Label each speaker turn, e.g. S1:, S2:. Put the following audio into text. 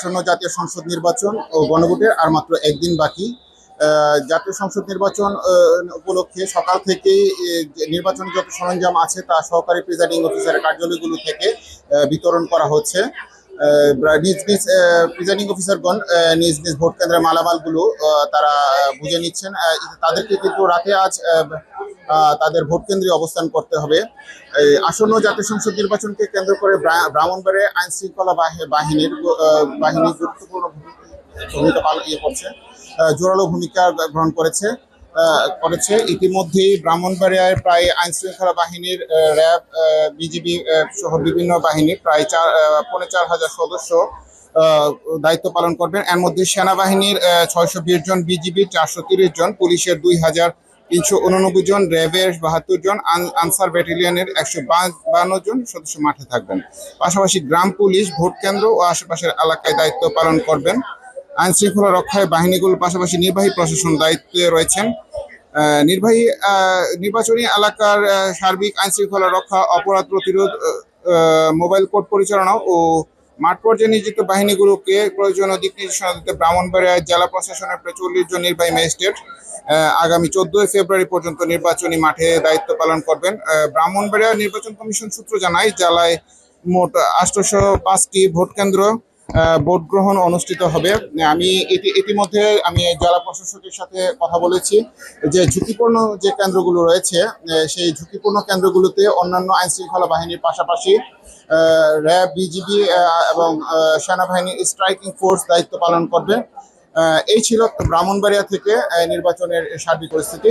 S1: আসন্ন জাতীয় সংসদ নির্বাচন ও গণভোটের আর মাত্র একদিন বাকি। জাতীয় সংসদ নির্বাচন উপলক্ষে সকাল থেকেই যে নির্বাচনের যত সরঞ্জাম আছে তা সহকারী প্রিজাইডিং অফিসারের কার্যালয়গুলো থেকে বিতরণ করা হচ্ছে। নিজ নিজ প্রিজাইডিং অফিসারগণ নিজ নিজ ভোট কেন্দ্রের মালামালগুলো তারা বুঝে নিচ্ছেন। তাদেরকে কিন্তু রাতে আজ তাদের ভোট কেন্দ্রে অবস্থান করতে হবে। এই আসন্ন জাতীয় সংসদ নির্বাচনকে কেন্দ্র করে ব্রাহ্মণবাড়িয়া আইন শৃঙ্খলা বাহিনী গুরুত্বপূর্ণ ভূমিকা পালন করছে, জোরালো ভূমিকা গ্রহণ করেছে। ইতিমধ্যেই ব্রাহ্মণবাড়িয়ায় প্রায় আইন শৃঙ্খলা বাহিনীর র্যাব, বিজিবি সহ বিভিন্ন বাহিনী প্রায় 4,500 সদস্য দায়িত্ব পালন করবেন। এর মধ্যে সেনাবাহিনীর 620 জন, বিজিবির 430 জন, পুলিশের 2,389 জন, র্যাবের 72 জন, আনসার ব্যাটালিয়নের 152 জন সদস্য মাঠে থাকবেন। পাশাপাশি গ্রাম পুলিশ ভোট কেন্দ্র ও আশেপাশের এলাকায় দায়িত্ব পালন করবেন। আইন শৃঙ্খলা রক্ষায় বাহিনীগুলোর পাশাপাশি নির্বাহী প্রশাসন দায়িত্বে রয়েছেন। নির্বাচনী এলাকার সার্বিক আইন শৃঙ্খলা রক্ষা, অপরাধ প্রতিরোধ, মোবাইল কোর্ট পরিচালনা ও মাঠ পর্যায়ে নিয়োজিত বাহিনীগুলোকে প্রয়োজনীয় দিক নির্দেশনা দিতে ব্রাহ্মণবাড়িয়া জেলা প্রশাসনের প্রায় 40 জন নির্বাহী ম্যাজিস্ট্রেট আগামী 14 ফেব্রুয়ারি পর্যন্ত নির্বাচনী মাঠে দায়িত্ব পালন করবেন। ব্রাহ্মণবাড়িয়া নির্বাচন কমিশন সূত্র জানায়, জেলায় মোট 805টি ভোট কেন্দ্র ভোট গ্রহণ অনুষ্ঠিত হবে। আমি ইতিমধ্যে জেলা প্রশাসকের সাথে কথা বলেছি যে ঝুঁকিপূর্ণ যে কেন্দ্রগুলো রয়েছে সেই ঝুঁকিপূর্ণ কেন্দ্রগুলোতে অন্যান্য আইন শৃঙ্খলা বাহিনীর পাশাপাশি র্যাব, বিজিবি এবং সেনাবাহিনীর স্ট্রাইকিং ফোর্স দায়িত্ব পালন করবে। এই ছিল ব্রাহ্মণবাড়িয়া থেকে নির্বাচনের সার্বিক পরিস্থিতি।